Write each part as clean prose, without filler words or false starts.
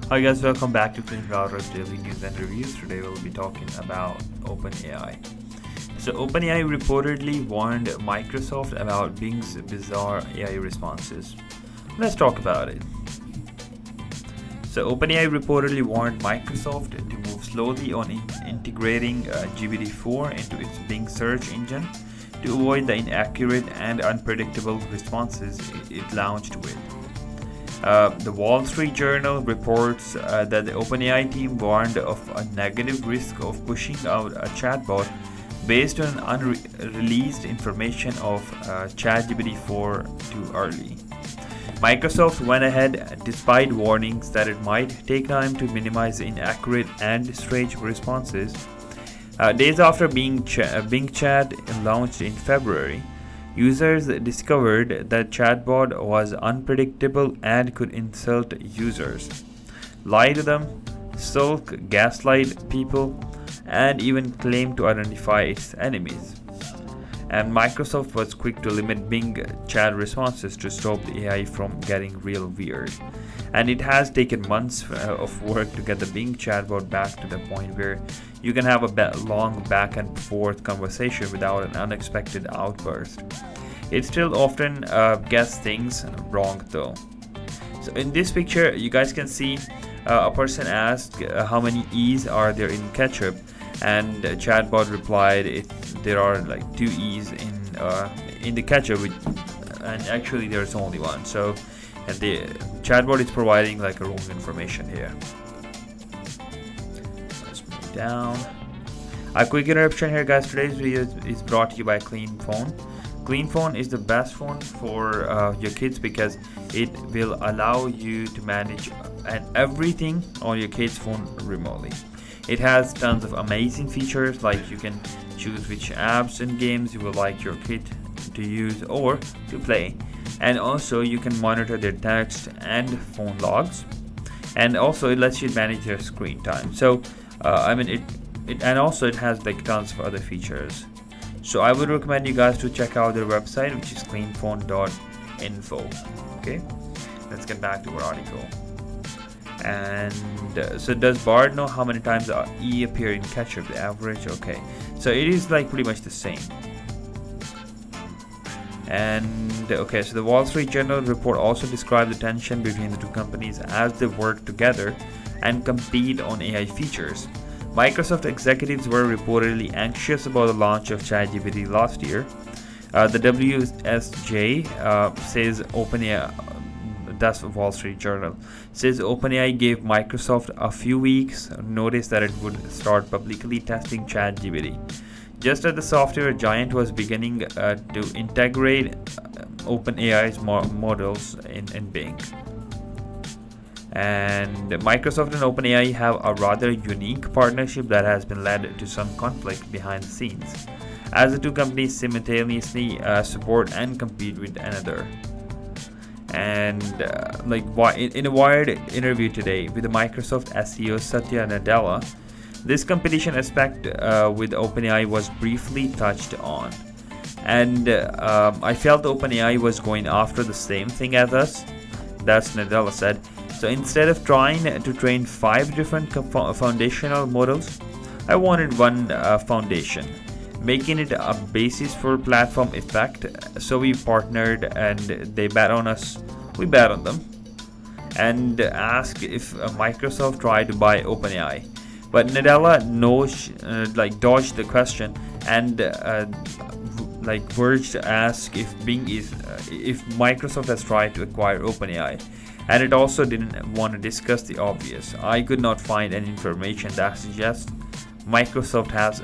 Hi guys, welcome back to Clean Router's Daily News and Reviews. Today we'll be talking about OpenAI. So OpenAI reportedly warned Microsoft about Bing's bizarre AI responses. Let's talk about it. So OpenAI reportedly warned Microsoft to move slowly on integrating GPT-4 into its Bing search engine to avoid the inaccurate and unpredictable responses it launched with. The Wall Street Journal reports that the OpenAI team warned of a negative risk of pushing out a chatbot based on unreleased information of ChatGPT-4 too early. Microsoft went ahead despite warnings that it might take time to minimize inaccurate and strange responses. Days after Bing Chat launched in February, users discovered that chatbot was unpredictable and could insult users, lie to them, sulk, gaslight people, and even claim to identify its enemies. And Microsoft was quick to limit Bing chat responses to stop the AI from getting real weird. And it has taken months of work to get the Bing chatbot back to the point where you can have a long back and forth conversation without an unexpected outburst. It still often gets things wrong though. So in this picture, you guys can see a person asked how many E's are there in ketchup, and chatbot replied there are like 2 E's in the ketchup, and actually there's only one. So and the chatbot is providing like a wrong information here. Let's move down. A quick interruption here, guys. Today's video is brought to you by Clean Phone. Clean Phone is the best phone for your kids because it will allow you to manage everything on your kid's phone remotely. It has tons of amazing features, like you can choose which apps and games you would like your kid to use or to play. And also you can monitor their text and phone logs. And also it lets you manage their screen time. So and also it has like tons of other features. So I would recommend you guys to check out their website, which is cleanphone.info. Okay, let's get back to our article. And so does Bard know how many times E appear in ketchup? The average? Okay, so it is like pretty much the same. And okay, so the Wall Street Journal report also described the tension between the two companies as they work together and compete on AI features. Microsoft executives were reportedly anxious about the launch of ChatGPT last year. The WSJ says OpenAI, that's Wall Street Journal, says OpenAI gave Microsoft a few weeks notice that it would start publicly testing ChatGPT, just as the software giant was beginning to integrate OpenAI's models in Bing. And Microsoft and OpenAI have a rather unique partnership that has been led to some conflict behind the scenes, as the two companies simultaneously support and compete with another. And in a Wired interview today with the Microsoft CEO Satya Nadella, this competition aspect with OpenAI was briefly touched on. And I felt OpenAI was going after the same thing as us. That's Nadella said. So instead of trying to train 5 different foundational models, I wanted one foundation, making it a basis for platform effect. So we partnered, and they bet on us, we bet on them, and asked if Microsoft tried to buy OpenAI. But Nadella dodged the question and verged to ask if if Microsoft has tried to acquire OpenAI. And it also didn't want to discuss the obvious. I could not find any information that suggests Microsoft has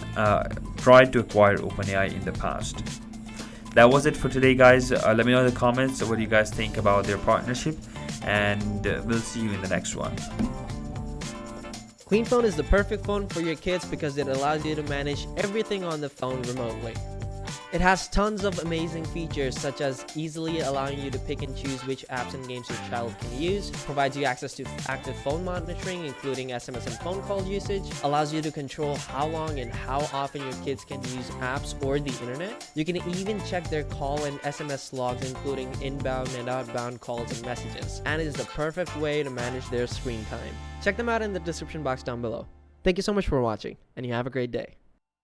tried to acquire OpenAI in the past. That was it for today, guys. Let me know in the comments what you guys think about their partnership, and we'll see you in the next one. Clean Phone is the perfect phone for your kids because it allows you to manage everything on the phone remotely. It has tons of amazing features, such as easily allowing you to pick and choose which apps and games your child can use, provides you access to active phone monitoring, including SMS and phone call usage, allows you to control how long and how often your kids can use apps or the internet. You can even check their call and SMS logs, including inbound and outbound calls and messages, and it is the perfect way to manage their screen time. Check them out in the description box down below. Thank you so much for watching, and you have a great day.